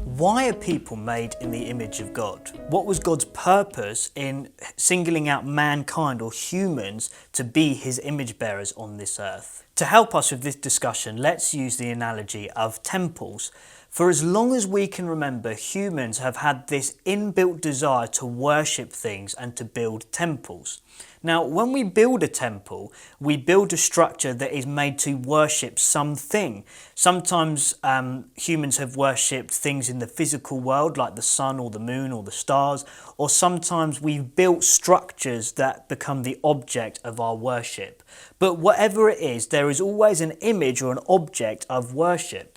Why are people made in the image of God? What was God's purpose in singling out mankind or humans to be his image bearers on this earth? To help us with this discussion, let's use the analogy of temples. For as long as we can remember, humans have had this inbuilt desire to worship things and to build temples. Now, when we build a temple, we build a structure that is made to worship something. Sometimes humans have worshipped things in the physical world, like the sun or the moon or the stars, or sometimes we've built structures that become the object of our worship. But whatever it is, there is always an image or an object of worship.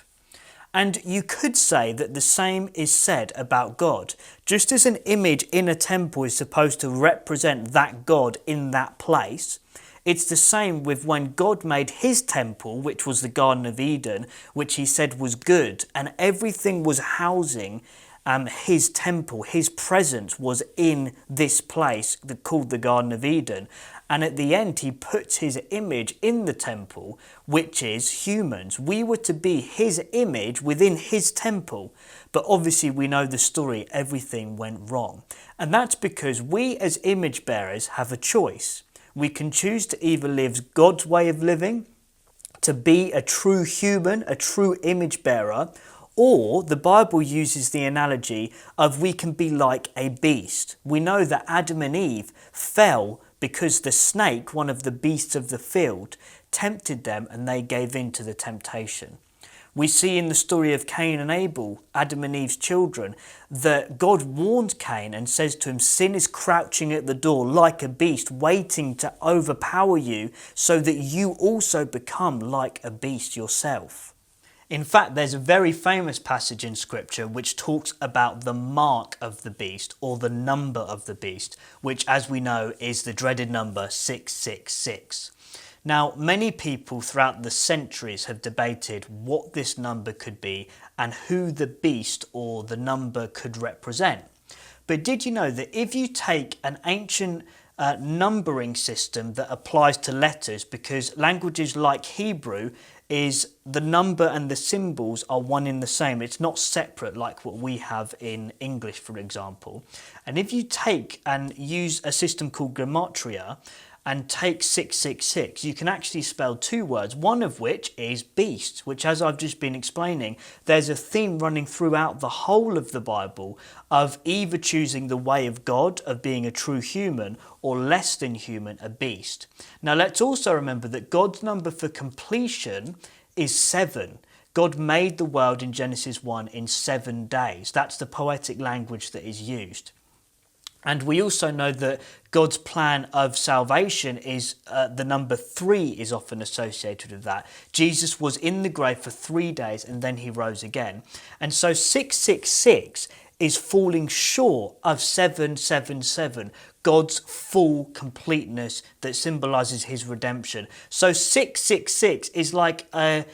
And you could say that the same is said about God. Just as an image in a temple is supposed to represent that God in that place, it's the same with when God made his temple, which was the Garden of Eden, which he said was good, and everything was housing his temple. His presence was in this place called the Garden of Eden. And at the end, he puts his image in the temple, which is humans. We were to be his image within his temple. But obviously, we know the story, everything went wrong. And that's because we as image bearers have a choice. We can choose to either live God's way of living, to be a true human, a true image bearer, or the Bible uses the analogy of we can be like a beast. We know that Adam and Eve fell because the snake, one of the beasts of the field, tempted them and they gave in to the temptation. We see in the story of Cain and Abel, Adam and Eve's children, that God warned Cain and says to him, sin is crouching at the door like a beast, waiting to overpower you so that you also become like a beast yourself. In fact, there's a very famous passage in Scripture which talks about the mark of the beast or the number of the beast, which, as we know, is the dreaded number 666. Now, many people throughout the centuries have debated what this number could be and who the beast or the number could represent. But did you know that if you take an ancient numbering system that applies to letters, because languages like Hebrew is the number and the symbols are one in the same. It's not separate like what we have in English, for example. And if you take and use a system called Gematria and take 666, you can actually spell two words, one of which is beast, which, as I've just been explaining, there's a theme running throughout the whole of the Bible of either choosing the way of God, of being a true human, or less than human, a beast. Now let's also remember that God's number for completion is 7. God made the world in Genesis 1 in 7 days. That's the poetic language that is used. And we also know that God's plan of salvation is the number 3 is often associated with that. Jesus was in the grave for 3 days and then he rose again. And so 666 is falling short of 777, God's full completeness that symbolises his redemption. So 666 is like a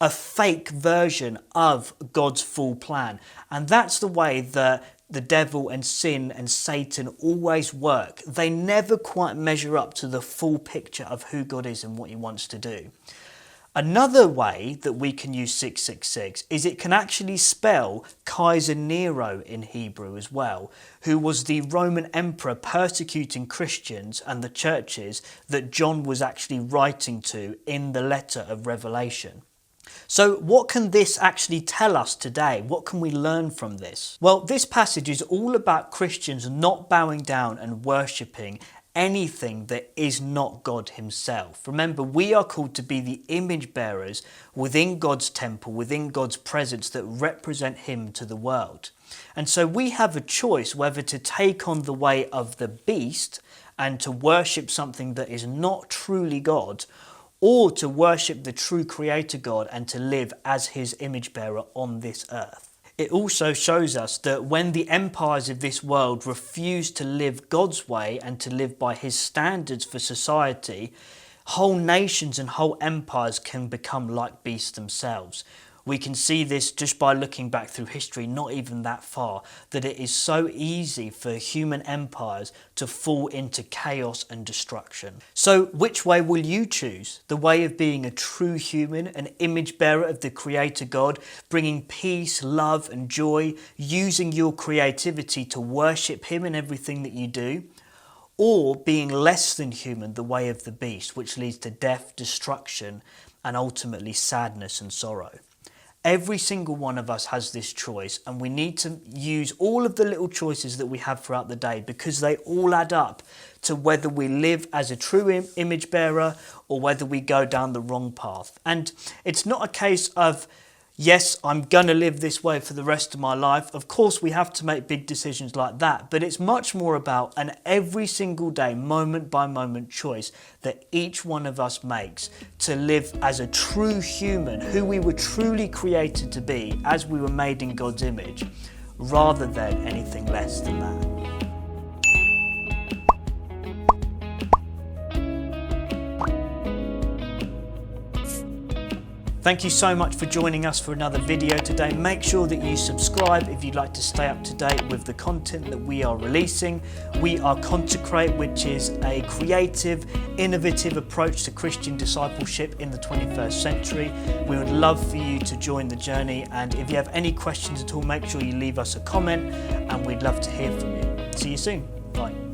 fake version of God's full plan. And that's the way that the devil and sin and Satan always work. They never quite measure up to the full picture of who God is and what he wants to do. Another way that we can use 666 is it can actually spell Kaiser Nero in Hebrew as well, who was the Roman emperor persecuting Christians and the churches that John was actually writing to in the letter of Revelation. So what can this actually tell us today? What can we learn from this? Well, this passage is all about Christians not bowing down and worshipping anything that is not God himself. Remember, we are called to be the image bearers within God's temple, within God's presence that represent him to the world. And so we have a choice whether to take on the way of the beast and to worship something that is not truly God, or to worship the true creator God and to live as his image bearer on this earth. It also shows us that when the empires of this world refuse to live God's way and to live by his standards for society, whole nations and whole empires can become like beasts themselves. We can see this just by looking back through history, not even that far, that it is so easy for human empires to fall into chaos and destruction. So which way will you choose? The way of being a true human, an image bearer of the Creator God, bringing peace, love and joy, using your creativity to worship Him in everything that you do? Or being less than human, the way of the beast, which leads to death, destruction, and ultimately sadness and sorrow? Every single one of us has this choice, and we need to use all of the little choices that we have throughout the day, because they all add up to whether we live as a true image bearer or whether we go down the wrong path. And it's not a case of, yes, I'm going to live this way for the rest of my life. Of course, we have to make big decisions like that, but it's much more about an every single day, moment by moment choice that each one of us makes to live as a true human, who we were truly created to be as we were made in God's image, rather than anything less than that. Thank you so much for joining us for another video today. Make sure that you subscribe if you'd like to stay up to date with the content that we are releasing. We are Consecrate, which is a creative, innovative approach to Christian discipleship in the 21st century. We would love for you to join the journey, and if you have any questions at all, make sure you leave us a comment and we'd love to hear from you. See you soon. Bye.